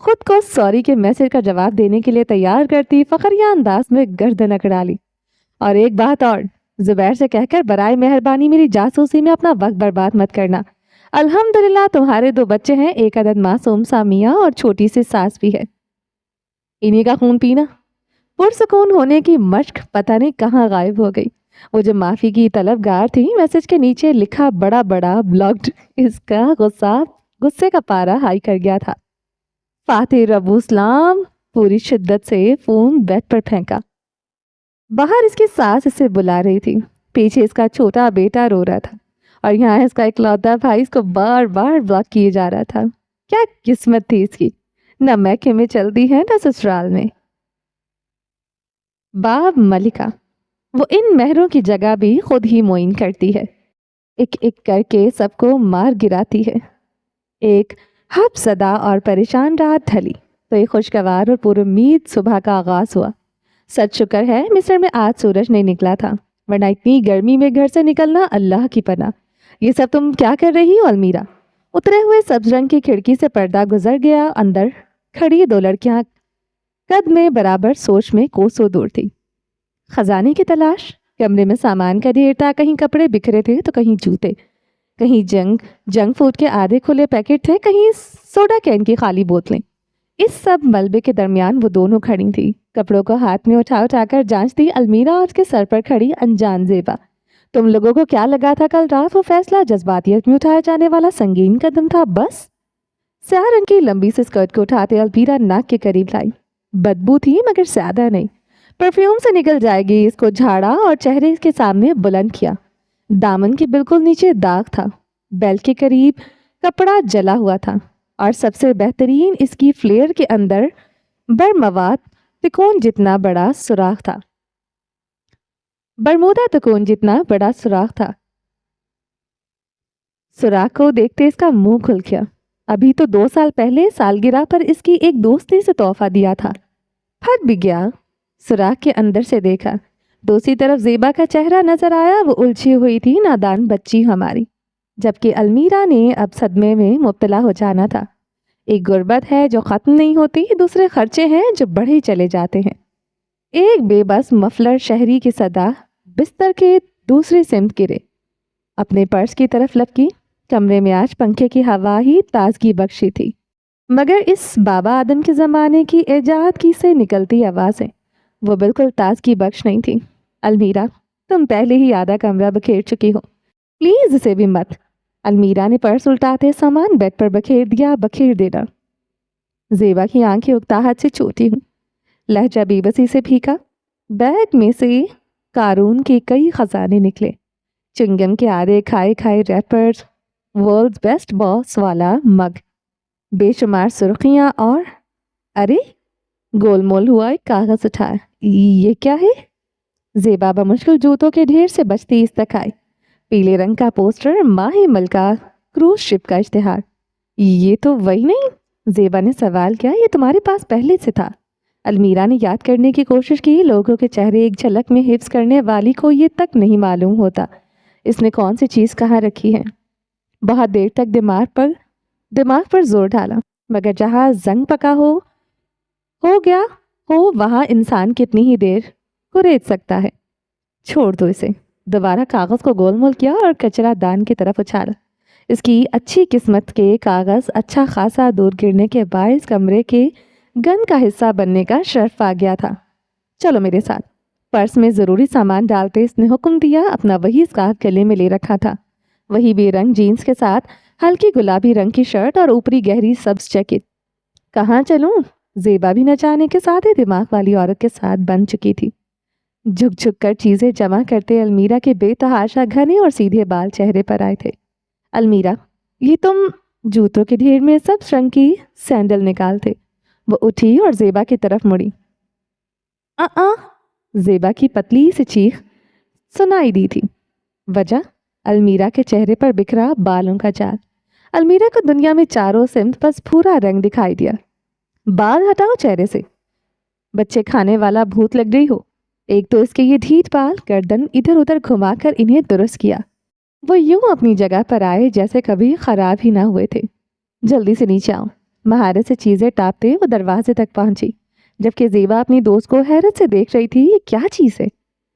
خود کو سوری کے میسج کا جواب دینے کے لیے تیار کرتی فخریہ انداز میں گردن اکڑا لی۔ اور ایک بات اور، زبیر سے کہہ کر برائے مہربانی میری جاسوسی میں اپنا وقت برباد مت کرنا۔ الحمدللہ تمہارے 2 بچے ہیں، ایک عدد معصوم سامیہ اور چھوٹی سی ساس بھی ہے۔ انہی کا خون پینا۔ پرسکون ہونے کی مشق پتہ نہیں کہاں غائب ہو گئی۔ وہ جو معافی کی طلبگار تھی، میسج کے نیچے لکھا بڑا بڑا بلاکڈ، اس کا غصے کا پارا ہائی کر گیا تھا۔ فاتح ربو اسلام پوری شدت سے فون بیڈ پر پھینکا۔ باہر اس کی ساس اسے بلا رہی تھی، پیچھے اس کا چھوٹا بیٹا رو رہا تھا، اور یہاں اس کا اکلوتا بھائی اس کو بار بار بلاک کیے جا رہا تھا۔ کیا قسمت تھی اس کی، نہ میکے میں چلتی ہے نہ سسرال میں۔ باب ملکہ، وہ ان مہروں کی جگہ بھی خود ہی معین کرتی ہے، ایک ایک کر کے سب کو مار گراتی ہے۔ ایک حب زدہ اور پریشان رات ڈھلی تو ایک خوشگوار اور پر امید صبح کا آغاز ہوا۔ سچ شکر ہے مصر میں آج سورج نہیں نکلا تھا، ورنہ اتنی گرمی میں گھر سے نکلنا اللہ کی پناہ۔ یہ سب تم کیا کر رہی ہو المیرا؟ اترے ہوئے سبز رنگ کی کھڑکی سے پردہ گزر گیا۔ اندر کھڑی 2 لڑکیاں قد میں برابر، سوچ میں کوسوں دور تھی۔ خزانے کی تلاش؟ کمرے میں سامان کا ڈھیر تھا، کہیں کپڑے بکھرے تھے تو کہیں جوتے، کہیں جنک فوڈ کے آدھے کھلے پیکٹ تھے، کہیں سوڈا کین کی خالی بوتلیں۔ اس سب ملبے کے درمیان وہ دونوں کھڑی تھی، کپڑوں کو ہاتھ میں اٹھا کر جانچتی المیرا اور اس کے سر پر کھڑی انجان زیبا۔ تم لوگوں کو کیا لگا تھا کل رات وہ فیصلہ جذباتیت میں اٹھایا جانے والا سنگین قدم تھا؟ بس سیاہ رنگ کی لمبی سے اسکرٹ کو اٹھاتے المیرا ناک کے قریب لائی۔ بدبو تھی مگر زیادہ نہیں، پرفیوم سے نکل جائے گی۔ اس کو جھاڑا اور چہرے کے سامنے بلند کیا۔ دامن کے بالکل نیچے داغ تھا، بیل کے قریب کپڑا جلا ہوا تھا، اور سب سے بہترین اس کی فلیئر کے اندر برمودا تکون جتنا بڑا سوراخ تھا۔ سوراخ کو دیکھتے اس کا منہ کھل گیا۔ ابھی تو 2 سال پہلے سالگرہ پر اس کی ایک دوست نے اسے تحفہ دیا تھا، پھٹ بھی گیا۔ سوراخ کے اندر سے دیکھا، دوسری طرف زیبا کا چہرہ نظر آیا۔ وہ الجھی ہوئی تھی، نادان بچی ہماری، جبکہ المیرا نے اب صدمے میں مبتلا ہو جانا تھا۔ ایک غربت ہے جو ختم نہیں ہوتی، دوسرے خرچے ہیں جو بڑھے چلے جاتے ہیں۔ ایک بے بس مفلر شہری کی صدا بستر کے دوسری سمت گرے، اپنے پرس کی طرف لپکی۔ کمرے میں آج پنکھے کی ہوا ہی تازگی بخشی تھی، مگر اس بابا آدم کے زمانے کی ایجاد کی سے نکلتی آوازیں وہ بالکل تازگی بخش نہیں تھی۔ المیرا، تم پہلے ہی آدھا کمرہ بکھیر چکی ہو، پلیز اسے بھی مت۔ المیرا نے پرس الٹاتے سامان بیڈ پر بکھیر دیا۔ بکھیر دینا؟ زیبا کی آنکھیں اکتاہٹ سے چوٹی ہوں، لہجہ بے بسی سے پھیکا۔ بیگ میں سے قارون کے کئی خزانے نکلے، چنگم کے آدھے کھائے ریپرز، ورلڈ بیسٹ باس والا مگ، بے شمار سرخیاں، اور ارے گول مول ہوا ایک کاغذ اٹھایا۔ یہ کیا ہے؟ زیبا بمشکل جوتوں کے ڈھیر سے بچتی اس تک آئی۔ پیلے رنگ کا پوسٹر، ماہ ملکہ کروز شپ کا اشتہار۔ یہ تو وہی نہیں؟ زیبا نے سوال کیا۔ یہ تمہارے پاس پہلے سے تھا؟ المیرا نے یاد کرنے کی کوشش کی۔ لوگوں کے چہرے ایک جھلک میں حفظ کرنے والی کو یہ تک نہیں معلوم ہوتا اس نے کون سی چیز کہاں رکھی ہے۔ بہت دیر تک دماغ پر زور ڈالا، مگر جہاں زنگ پکا ہو گیا ہو وہاں انسان کتنی ہی دیر کو ریت سکتا ہے۔ چھوڑ دو اسے۔ دوبارہ کاغذ کو گول مول کیا اور کچرا دان کی طرف اچھالا۔ اس کی اچھی قسمت کے کاغذ اچھا خاصا دور گرنے کے باعث کمرے کے گن کا حصہ بننے کا شرف آ گیا تھا۔ چلو میرے ساتھ۔ پرس میں ضروری سامان ڈالتے اس نے حکم دیا۔ اپنا وہی اسکارف گلے میں لے رکھا تھا، وہی بے رنگ جینس کے ساتھ ہلکی گلابی رنگ کی شرٹ اور اوپری گہری سبز جیکٹ۔ کہاں چلوں؟ زیبا بھی نہ جانے کے ساتھ ہی دماغ والی عورت کے ساتھ بن چکی تھی۔ جھک جھک کر چیزیں جمع کرتے المیرا کے بے تحاشا گھنے اور سیدھے بال چہرے پر آئے تھے۔ المیرا، یہ تم؟ جوتوں کے ڈھیر میں سبز رنگ کی سینڈل نکالتے وہ اٹھی اور زیبا کی طرف مڑی۔ زیبا کی پتلی سی چیخ سنائی دی تھی۔ وجہ؟ المیرا کے چہرے پر بکھرا بالوں کا جال۔ المیرا کو دنیا میں چاروں سمت بس بھورا رنگ دکھائی دیا۔ بال ہٹاؤ چہرے سے، بچے کھانے والا بھوت لگ گئی ہو۔ ایک تو اس کے یہ ڈھیٹ بال، گردن ادھر ادھر گھما کر انہیں درست کیا۔ وہ یوں اپنی جگہ پر آئے جیسے کبھی خراب ہی نہ ہوئے تھے۔ جلدی سے نیچے آؤ۔ مہارت سے چیزیں ٹاپتے وہ دروازے تک پہنچی، جبکہ زیبا اپنی دوست کو حیرت سے دیکھ رہی تھی، یہ کیا چیز ہے،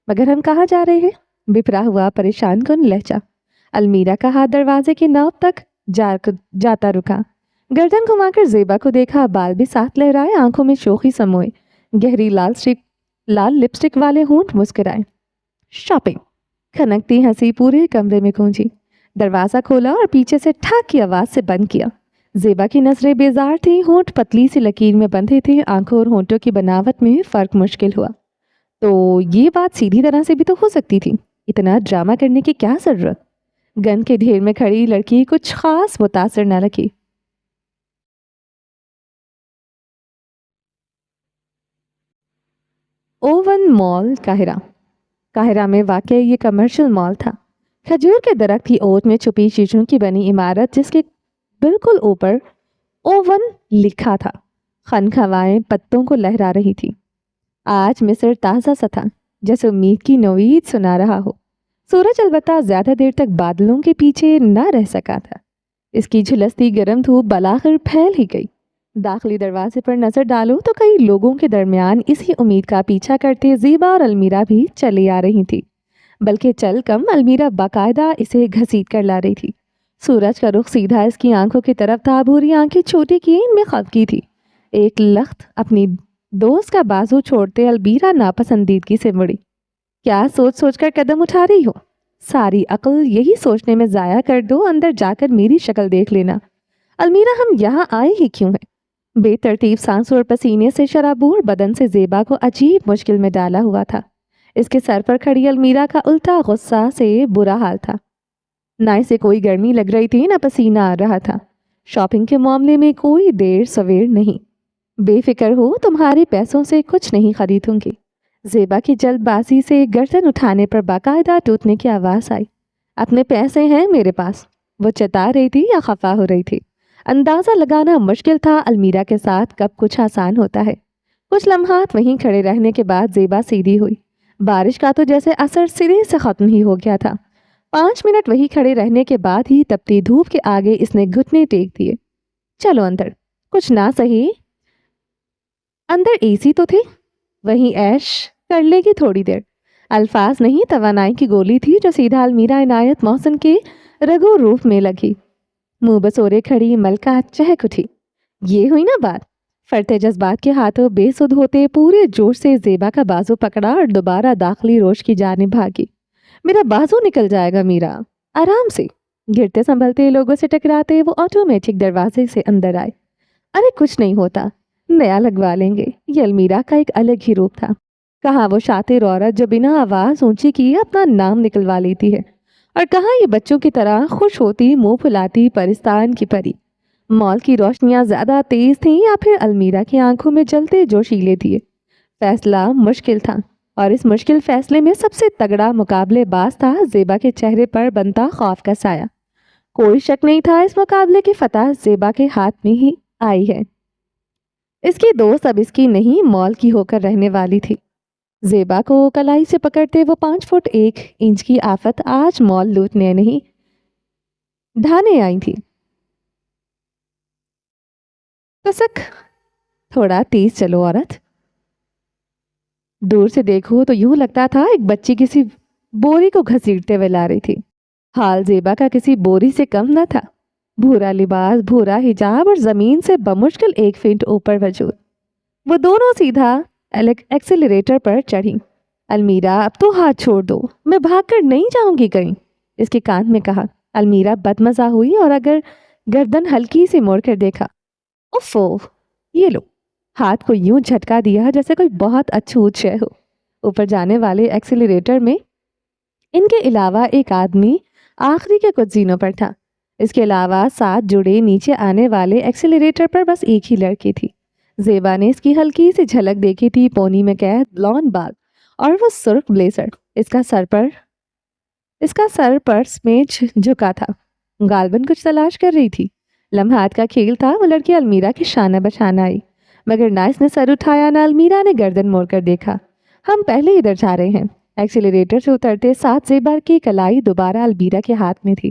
مگر ہم کہاں جا رہے ہیں؟ بپرا ہوا پریشان کن لہجہ۔ المیرا کا ہاتھ دروازے کی نوب تک جاتا رکا۔ گردن گھما کر زیبا کو دیکھا، بال بھی ساتھ لہرائے، آنکھوں میں شوخی سموئے، گہری لال لپسٹک والے ہونٹ مسکرائے۔ شاپنگ! کھنکتی ہنسی پورے کمرے میں گونجی۔ دروازہ کھولا اور پیچھے سے ٹھاک کی آواز سے بند کیا۔ زیبا کی نظریں بیزار تھیں، ہونٹ پتلی سی لکیر میں بندھے تھے، آنکھوں اور ہونٹوں کی بناوٹ میں فرق مشکل ہوا۔ تو یہ بات سیدھی طرح سے بھی تو ہو سکتی تھی، اتنا ڈرامہ کرنے کی کیا ضرورت؟ گن کے ڈھیر میں کھڑی لڑکی کچھ خاص متاثر نہ لگی۔ اوون مال، قاہرہ میں واقع یہ کمرشل مال تھا۔ کھجور کے درخت کی اوٹ میں چھپی شیشوں کی بنی عمارت، جس کے بالکل اوپر اوون لکھا تھا، خنخوائیں پتوں کو لہرا رہی تھی۔ آج مصر تازہ سا تھا، جیسے امید کی نوید سنا رہا ہو۔ سورج البتہ زیادہ دیر تک بادلوں کے پیچھے نہ رہ سکا تھا، اس کی جھلستی گرم دھوپ بلاخر پھیل ہی گئی۔ داخلی دروازے پر نظر ڈالو تو کئی لوگوں کے درمیان اسی امید کا پیچھا کرتے زیبا اور المیرا بھی چلی آ رہی تھی، بلکہ چل کم المیرا باقاعدہ اسے گھسیٹ کر لا رہی تھی۔ سورج کا رخ سیدھا اس کی آنکھوں کی طرف تھا، بھوری آنکھیں چھوٹی کی، ان میں خفگی تھی۔ ایک لخت اپنی دوست کا بازو چھوڑتے المیرا ناپسندیدگی سے مڑی۔ کیا سوچ سوچ کر قدم اٹھا رہی ہو؟ ساری عقل یہی سوچنے میں ضائع کر دو، اندر جا کر میری شکل دیکھ لینا۔ المیرا، ہم یہاں آئے ہی کیوں ہیں؟ بے ترتیب سانسوں اور پسینے سے شرابور بدن سے زیبا کو عجیب مشکل میں ڈالا ہوا تھا۔ اس کے سر پر کھڑی المیرا کا الٹا غصہ سے برا حال تھا۔ نہ اسے کوئی گرمی لگ رہی تھی، نہ پسینہ آ رہا تھا۔ شاپنگ کے معاملے میں کوئی دیر سویر نہیں۔ بے فکر ہو، تمہارے پیسوں سے کچھ نہیں خریدوں گی۔ زیبا کی جلد بازی سے گردن اٹھانے پر باقاعدہ ٹوٹنے کی آواز آئی۔ اپنے پیسے ہیں میرے پاس، وہ چتا رہی تھی یا خفا ہو رہی تھی؟ اندازہ لگانا مشکل تھا المیرا کے ساتھ کب کچھ آسان ہوتا ہے۔ کچھ لمحات وہیں کھڑے رہنے کے بعد زیبا سیدھی ہوئی۔ بارش کا تو جیسے اثر سرے سے ختم ہی ہو گیا تھا۔ 5 منٹ وہیں کھڑے رہنے کے بعد ہی تپتی دھوپ کے آگے اس نے گھٹنے ٹیک دیے۔ چلو اندر، کچھ نہ سہی اندر اے سی تو تھے، وہیں عیش کر لے گی تھوڑی دیر۔ الفاظ نہیں، توانائی کی گولی تھی جو سیدھا المیرا عنایت محسن کے رگو روف میں لگی۔ منہ بسورے کھڑی ملکہ چہک اٹھی۔ یہ ہوئی نا بات؟ فرتے جذبات کے ہاتھوں بے سدھ ہوتے پورے جوش سے زیبا کا بازو پکڑا اور دوبارہ داخلی روش کی جانب بھاگی۔ میرا بازو نکل جائے گا میرا، آرام سے۔ گرتے سنبھلتے لوگوں سے ٹکراتے وہ آٹومیٹک دروازے سے اندر آئے۔ ارے کچھ نہیں ہوتا، نیا لگوا لیں گے۔ یہ المیرا کا ایک الگ ہی روپ تھا۔ کہاں وہ شاطر عورت جو بنا آواز اونچی کیے اپنا نام نکلوا لیتی ہے، اور کہاں یہ بچوں کی طرح خوش ہوتی منہ پھلاتی پرستان کی پری۔ مال کی روشنیاں زیادہ تیز تھیں یا پھر المیرا کی آنکھوں میں جلتے جوشیلے دیے؟ فیصلہ مشکل تھا، اور اس مشکل فیصلے میں سب سے تگڑا مقابلے باز تھا زیبا کے چہرے پر بنتا خوف کا سایہ۔ کوئی شک نہیں تھا اس مقابلے کی فتح زیبا کے ہاتھ میں ہی آئی ہے۔ اس کی دوست اب اس کی نہیں، مال کی ہو کر رہنے والی تھی۔ زیبا کو کلائی سے پکڑتے وہ 5 فٹ 1 انچ کی آفت آج مال لوٹنے نہیں ڈھانے آئی تھی۔ کسک! تھوڑا تیز چلو عورت۔ دور سے دیکھو تو یوں لگتا تھا ایک بچی کسی بوری کو گھسیٹتے ہوئے لا رہی تھی۔ حال زیبا کا کسی بوری سے کم نہ تھا۔ بھورا لباس، بھورا حجاب اور زمین سے بمشکل 1 فٹ اوپر وجود۔ وہ دونوں سیدھا ایکسیلریٹر پر چڑھی۔ المیرا، اب تو ہاتھ چھوڑ دو، میں بھاگ کر نہیں جاؤں گی کہیں، اس کے کان میں کہا۔ المیرا بدمزہ ہوئی اور اگر گردن ہلکی سے موڑ کر دیکھا۔ اوفو، یہ لو۔ ہاتھ کو یوں جھٹکا دیا جیسے کوئی بہت اچھوت شے ہو۔ اوپر جانے والے ایکسیلریٹر میں ان کے علاوہ ایک آدمی آخری کے کچھ زینوں پر تھا۔ اس کے علاوہ 7 جڑے نیچے آنے والے ایکسیلریٹر پر بس ایک ہی لڑکی تھی۔ زیبا نے اس کی ہلکی سی جھلک دیکھی تھی، پونی میں قید، بلونڈ بال اور وہ سرخ بلیزر۔ اس کا سر پرس میں جھکا تھا، غالباً کچھ تلاش کر رہی تھی۔ لمحات کا کھیل تھا، وہ لڑکی المیرا کی شانہ بشانہ آئی، مگر نہ اس نے سر اٹھایا، نہ المیرا نے گردن موڑ کر دیکھا۔ ہم پہلے ادھر جا رہے ہیں۔ ایکسیلریٹر سے اترتے ساتھ زیبا کی کلائی دوبارہ المیرا کے ہاتھ میں تھی۔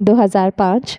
2005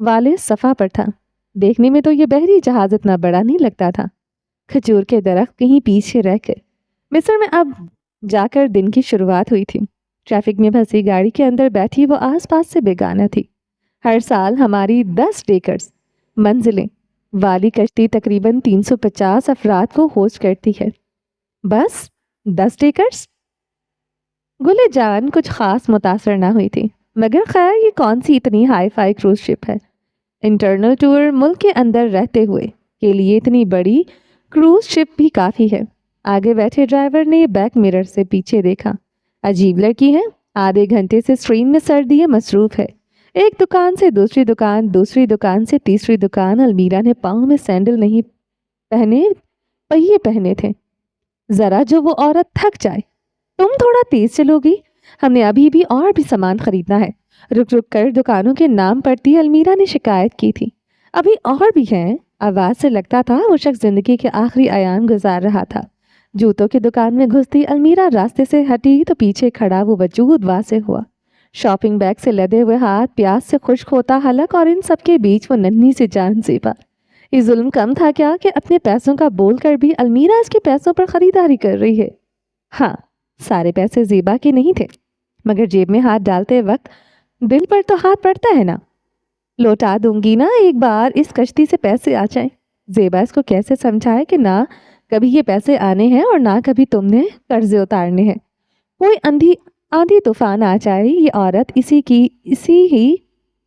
والے صفحہ پر تھا۔ دیکھنے میں تو یہ بحری جہاز اتنا بڑا نہیں لگتا تھا۔ کھجور کے درخت کہیں پیچھے رہ کر مصر میں اب جا کر دن کی شروعات ہوئی تھی۔ ٹریفک میں پھنسی گاڑی کے اندر بیٹھی وہ آس پاس سے بیگانہ تھی۔ ہر سال ہماری 10 ڈیکرز منزلیں والی کشتی تقریباً 350 افراد کو ہوسٹ کرتی ہے۔ بس 10 ڈیکرز؟ گلے جان کچھ خاص متاثر نہ ہوئی تھی، مگر خیر یہ کون سی اتنی ہائی فائی کروز شپ ہے؟ انٹرنل ٹور ملک کے اندر رہتے ہوئے کے لیے اتنی بڑی کروز شپ بھی کافی ہے۔ آگے بیٹھے ڈرائیور نے بیک مرر سے پیچھے دیکھا۔ عجیب لڑکی ہے، آدھے گھنٹے سے اسکرین میں سر دیے مصروف ہے۔ ایک دکان سے دوسری دکان، دوسری دکان سے تیسری دکان۔ المیرا نے پاؤں میں سینڈل نہیں پہنے، پہیے پہنے تھے، ذرا جو وہ عورت تھک جائے۔ تم تھوڑا تیز چلو گی، ہم نے ابھی بھی اور بھی سامان خریدنا ہے۔ رک رک کر دکانوں کے نام پڑھتی المیرا نے شکایت کی تھی۔ ابھی اور بھی ہیں؟ آواز سے لگتا تھا وہ شخص زندگی کے آخری ایام گزار رہا تھا۔ جوتوں کی دکان میں گھستی المیرا راستے سے ہٹی تو پیچھے کھڑا وہ وجود واضح ہوا۔ شاپنگ بیگ سے لدے ہوئے ہاتھ، پیاس سے خشک ہوتا حلق، اور ان سب کے بیچ وہ ننھی سی جان زیبا۔ یہ ظلم کم تھا کیا کہ اپنے پیسوں کا بول کر بھی المیرا اس کے پیسوں پر خریداری کر رہی ہے؟ ہاں، سارے پیسے زیبا کے نہیں تھے، مگر جیب میں ہاتھ ڈالتے وقت دل پر تو ہاتھ پڑتا ہے نا۔ لوٹا دوں گی نا ایک بار اس کشتی سے پیسے آ جائیں۔ زیبا اس کو کیسے سمجھائے کہ نہ کبھی یہ پیسے آنے ہیں اور نہ کبھی تم نے قرضے اتارنے ہیں۔ کوئی آندھی طوفان آ جائے، یہ عورت اسی ہی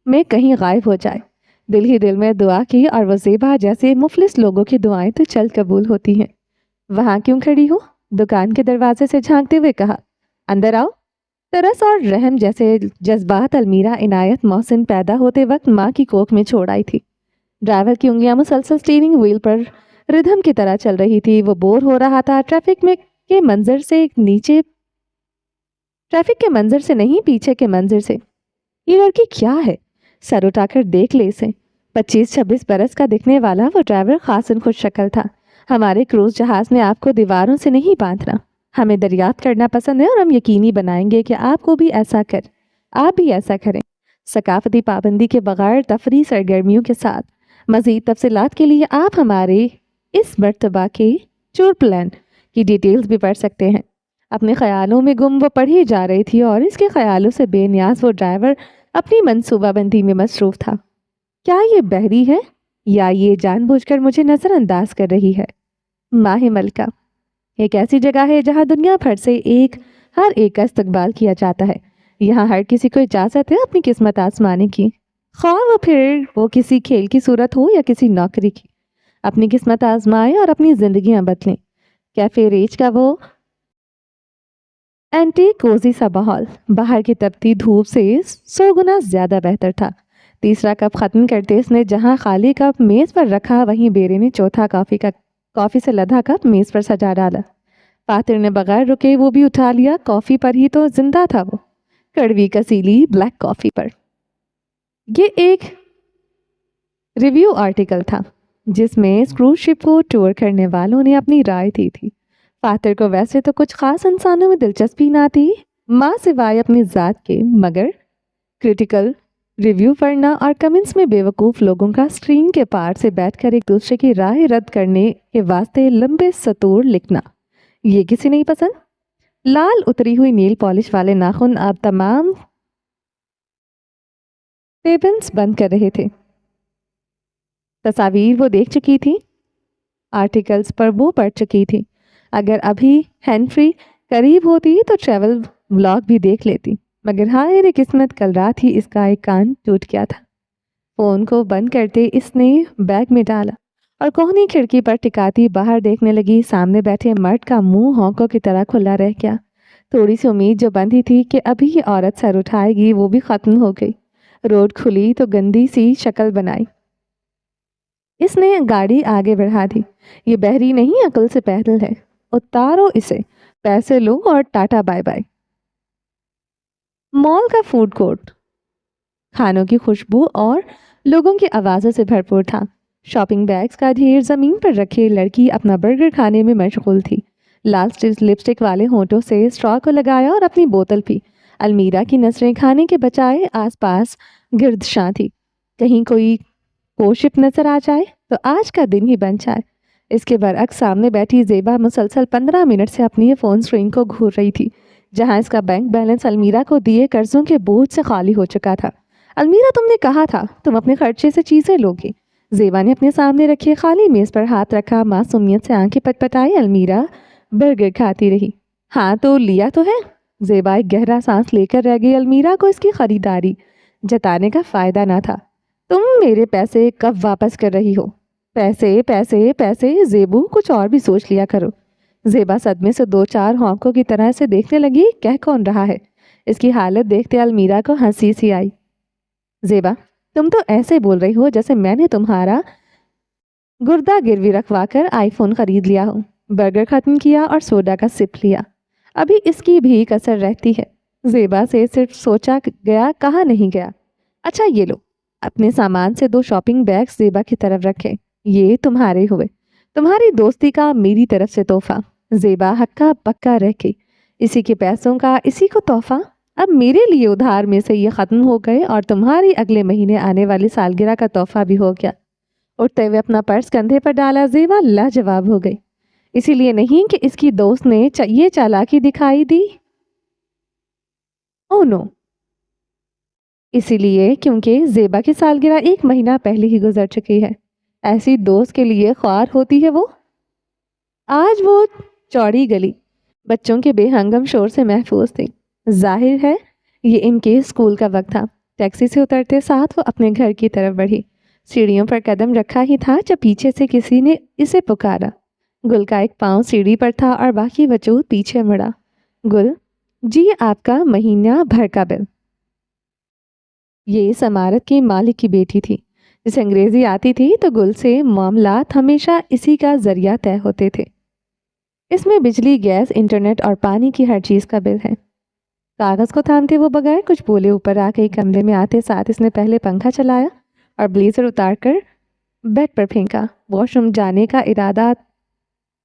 میں کہیں غائب ہو جائے۔ دل ہی دل میں دعا کی، اور وہ زیبا جیسے مفلس لوگوں کی دعائیں تو چل قبول ہوتی ہیں۔ وہاں کیوں کھڑی ہو؟ دکان کے دروازے سے جھانکتے ہوئے کہا۔ اندر آؤ۔ ترس اور رحم جیسے جذبات المیرا عنایت محسن پیدا ہوتے وقت ماں کی کوکھ میں چھوڑ آئی تھی۔ ڈرائیور کی انگلیاں مسلسل سٹیئرنگ وہیل پر ردھم کی طرح چل رہی تھی۔ وہ بور ہو رہا تھا، ٹریفک کے منظر سے نہیں، پیچھے کے منظر سے۔ یہ لڑکی کیا ہے؟ سر اٹھا کر دیکھ لے اسے۔ 25-26 برس کا دکھنے والا وہ ڈرائیور خاصن خوش شکل تھا۔ ہمارے کروز جہاز نے آپ کو دیواروں سے نہیں باندھنا، ہمیں دریافت کرنا پسند ہے، اور ہم یقینی بنائیں گے کہ آپ بھی ایسا کریں، ثقافتی پابندی کے بغیر، تفریح سرگرمیوں کے ساتھ۔ مزید تفصیلات کے لیے آپ ہمارے اس مرتبہ کے ٹور پلان کی ڈیٹیلز بھی پڑھ سکتے ہیں۔ اپنے خیالوں میں گم وہ پڑھی جا رہی تھی، اور اس کے خیالوں سے بے نیاز وہ ڈرائیور اپنی منصوبہ بندی میں مصروف تھا۔ کیا یہ بحری ہے یا یہ جان بوجھ کر مجھے نظر انداز کر رہی ہے؟ ماہ ملکہ ایک ایسی جگہ ہے جہاں دنیا بھر سے ہر ایک کا استقبال کیا جاتا ہے۔ یہاں ہر کسی کو اجازت ہے اپنی قسمت آزمانے کی، خواہ وہ کسی کھیل کی صورت ہو یا کسی نوکری کی۔ اپنی قسمت آزمائیں اور اپنی زندگیاں بدلیں۔ کیفے ریچ کا وہ اینٹی کوزی سا ماحول باہر کی تپتی دھوپ سے 100 گنا زیادہ بہتر تھا۔ تیسرا کپ ختم کرتے اس نے جہاں خالی کپ میز پر رکھا، وہیں بیرے نے چوتھا کافی سے لدھا کپ میز پر سجا ڈالا۔ فاتر نے بغیر رکے وہ بھی اٹھا لیا۔ کافی پر ہی تو زندہ تھا وہ، کڑوی کسیلی بلیک کافی پر۔ یہ ایک ریویو آرٹیکل تھا جس میں کروز شپ کو ٹور کرنے والوں نے اپنی رائے دی تھی۔ فاتر کو ویسے تو کچھ خاص انسانوں میں دلچسپی نہ تھی، ماں سوائے اپنی ذات کے، مگر کریٹیکل ریویو پڑھنا اور کمنٹس میں بے وقوف لوگوں کا اسکرین کے پار سے بیٹھ کر ایک دوسرے کی رائے رد کرنے کے واسطے لمبے سطور لکھنا، یہ کسی نہیں پسند۔ لال اتری ہوئی نیل پالش والے ناخن اب تمام ریبنز بند کر رہے تھے۔ تصاویر وہ دیکھ چکی تھی، آرٹیکلز پر وہ پڑھ چکی تھی۔ اگر ابھی ہینفری قریب ہوتی تو ٹریول ولاگ بھی دیکھ لیتی، مگر ہائے رے قسمت، کل رات ہی اس کا ایک کان ٹوٹ گیا تھا۔ فون کو بند کرتے اس نے بیگ میں ڈالا اور کوہنی کھڑکی پر ٹکاتی باہر دیکھنے لگی۔ سامنے بیٹھے مرد کا منہ ہونکوں کی طرح کھلا رہ گیا۔ تھوڑی سی امید جو بندھی تھی کہ ابھی یہ عورت سر اٹھائے گی، وہ بھی ختم ہو گئی۔ روڈ کھلی تو گندی سی شکل بنائی۔ اس نے گاڑی آگے بڑھا دی۔ یہ بحری نہیں، عقل سے پیدل ہے، اتارو اسے، پیسے لو اور ٹاٹا بائے بائے۔ مال کا فوڈ کورٹ کھانوں کی خوشبو اور لوگوں کی آوازوں سے بھرپور تھا۔ شاپنگ بیگز کا ڈھیر زمین پر رکھے، لڑکی اپنا برگر کھانے میں مشغول تھی۔ لال لپسٹک والے ہونٹوں سے اسٹرا کو لگایا اور اپنی بوتل پی۔ المیرا کی نظریں کھانے کے بجائے آس پاس گردشاں تھی۔ کہیں کوئی کوشش نظر آ جائے تو آج کا دن ہی بن جائے۔ اس کے برعکس سامنے بیٹھی زیبا مسلسل 15 منٹ سے اپنی فون اسکرین کو گھور رہی تھی، جہاں اس کا بینک بیلنس المیرا کو دیے قرضوں کے بوجھ سے خالی ہو چکا تھا۔ المیرا، تم نے کہا تھا تم اپنے خرچے سے چیزیں لوگی۔ زیبا نے اپنے سامنے رکھے خالی میز پر ہاتھ رکھا، معصومیت سے آنکھیں پٹپٹائی المیرا برگر کھاتی رہی۔ ہاں تو لیا تو ہے۔ زیبا ایک گہرا سانس لے کر رہ گئی۔ المیرا کو اس کی خریداری جتانے کا فائدہ نہ تھا۔ تم میرے پیسے کب واپس کر رہی ہو؟ پیسے پیسے پیسے، زیبو کچھ اور بھی سوچ لیا کرو۔ زیبا صدمے سے دو چار ہونکوں کی طرح سے دیکھنے لگی، کہہ کون رہا ہے؟ اس کی حالت دیکھتے المیرا کو ہنسی سی آئی۔ زیبا، تم تو ایسے بول رہی ہو جیسے میں نے تمہارا گردہ گروی رکھوا کر آئی فون خرید لیا ہو۔ برگر ختم کیا اور سوڈا کا سپ لیا، ابھی اس کی بھی کسر رہتی ہے۔ زیبا سے صرف سوچا گیا، کہا نہیں گیا۔ اچھا یہ لو۔ اپنے سامان سے 2 شاپنگ بیگز زیبا کی طرف رکھے۔ یہ تمہارے ہوئے، تمہاری دوستی کا میری طرف سے تحفہ۔ زیبا ہکا پکا رہ گئی، اسی کے پیسوں کا اسی کو تحفہ؟ اب میرے لیے ادھار میں سے یہ ختم ہو گئے اور تمہاری اگلے مہینے آنے والی سالگرہ کا تحفہ بھی ہو گیا۔ اٹھتے ہوئے اپنا پرس کندھے پر ڈالا، زیبا لاجواب ہو گئی۔ اسی لیے نہیں کہ اس کی دوست نے یہ چالاکی دکھائی دی؟ او نو، اسی لیے کیونکہ زیبا کی سالگرہ 1 مہینہ پہلے ہی گزر چکی ہے۔ ایسی دوست کے لیے خوار ہوتی ہے وہ۔ آج وہ چوڑی گلی بچوں کے بے ہنگم شور سے محفوظ تھی۔ ظاہر ہے یہ ان کے اسکول کا وقت تھا۔ ٹیکسی سے اترتے ساتھ وہ اپنے گھر کی طرف بڑھی۔ سیڑھیوں پر قدم رکھا ہی تھا جب پیچھے سے کسی نے اسے پکارا۔ گل کا ایک پاؤں سیڑھی پر تھا اور باقی وجود پیچھے مڑا۔ گل، جی آپ کا مہینہ بھر کا بل۔ یہ اس عمارت کی مالک کی بیٹی تھی۔ جسے انگریزی آتی تھی تو گل سے معاملات ہمیشہ اسی کا ذریعہ طے ہوتے تھے۔ اس میں بجلی، گیس، انٹرنیٹ اور پانی کی ہر چیز کا بل ہے۔ کاغذ کو تھامتے وہ بغیر کچھ بولے اوپر آ گئی۔ کمرے میں آتے ساتھ اس نے پہلے پنکھا چلایا اور بلیزر اتار کر بیڈ پر پھینکا۔ واش روم جانے کا ارادہ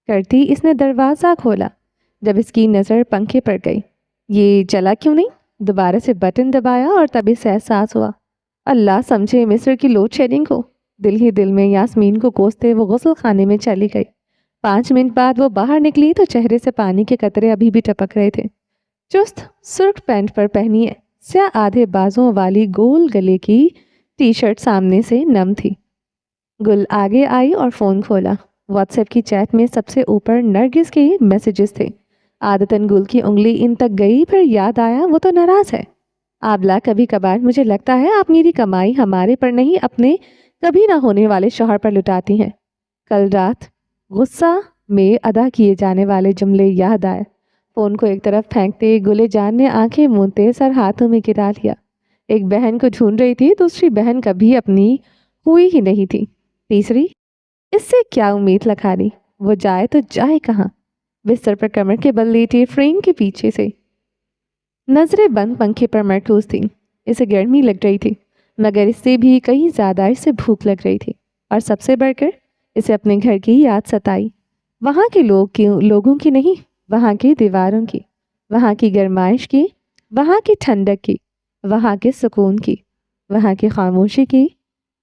کرتی اس نے دروازہ کھولا جب اس کی نظر پنکھے پر گئی۔ یہ چلا کیوں نہیں؟ دوبارہ سے بٹن دبایا اور تب اسے احساس ہوا، اللہ سمجھے مصر کی لوڈ شیڈنگ کو۔ دل ہی دل میں یاسمین کو کوستے وہ غسل خانے میں چلی گئی۔ 5 منٹ بعد وہ باہر نکلی تو چہرے سے پانی کے قطرے ابھی بھی ٹپک رہے تھے۔ چست سرخ پینٹ پر پہنی ہے، سیاہ آدھے بازوں والی گول گلے کی ٹی شرٹ سامنے سے نم تھی۔ گل آگے آئی اور فون کھولا۔ واٹس ایپ کی چیٹ میں سب سے اوپر نرگس کے میسیجز تھے۔ عادتاً گل کی انگلی ان تک گئی، پھر یاد آیا وہ تو ناراض ہے۔ آبلا، کبھی کبھار مجھے لگتا ہے آپ میری کمائی ہمارے پر نہیں اپنے کبھی نہ ہونے والے شوہر پر لٹاتی ہیں۔ کل رات غصہ میں ادا کیے جانے والے جملے یاد آئے۔ فون کو ایک طرف پھینکتے گلے جان نے آنکھیں مونتے سر ہاتھوں میں گرا لیا۔ ایک بہن کو ڈھونڈ رہی تھی، دوسری بہن کبھی اپنی ہوئی ہی نہیں تھی، تیسری اس سے کیا امید لگانی؟ وہ جائے تو جائے کہاں؟ بستر پر کمر کے بل لیٹے فریم کے پیچھے سے نظریں بند پنکھے پر مرکوز تھیں۔ اسے گرمی لگ رہی تھی، مگر اس سے بھی کہیں زیادہ اسے بھوک لگ رہی تھی، اور سب سے بڑھ کر اسے اپنے گھر کی یاد ستائی۔ وہاں کے لوگوں کی نہیں، وہاں کی دیواروں کی، وہاں کی گرمائش کی، وہاں کی ٹھنڈک کی، وہاں کے سکون کی، وہاں کی خاموشی کی۔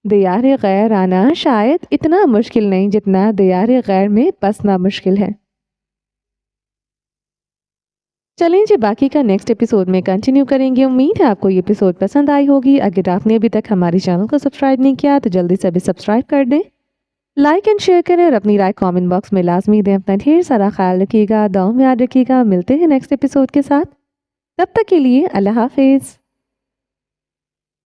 دیار غیر آنا شاید اتنا مشکل نہیں جتنا دیار غیر میں بسنا مشکل ہے۔ چلیں جی، باقی کا نیکسٹ ایپیسوڈ میں کنٹینیو کریں گے۔ امید ہے آپ کو یہ ایپیسوڈ پسند آئی ہوگی۔ اگر آپ نے ابھی تک ہمارے چینل کو سبسکرائب نہیں کیا تو جلدی سے ابھی سبسکرائب کر دیں، لائک اینڈ شیئر کریں اور اپنی رائے کامنٹ باکس میں لازمی دیں۔ اپنا ڈھیر سارا خیال رکھیے گا، دعاؤں میں یاد رکھیے گا۔ ملتے ہیں نیکسٹ ایپیسوڈ کے ساتھ، تب تک کے لیے اللہ حافظ۔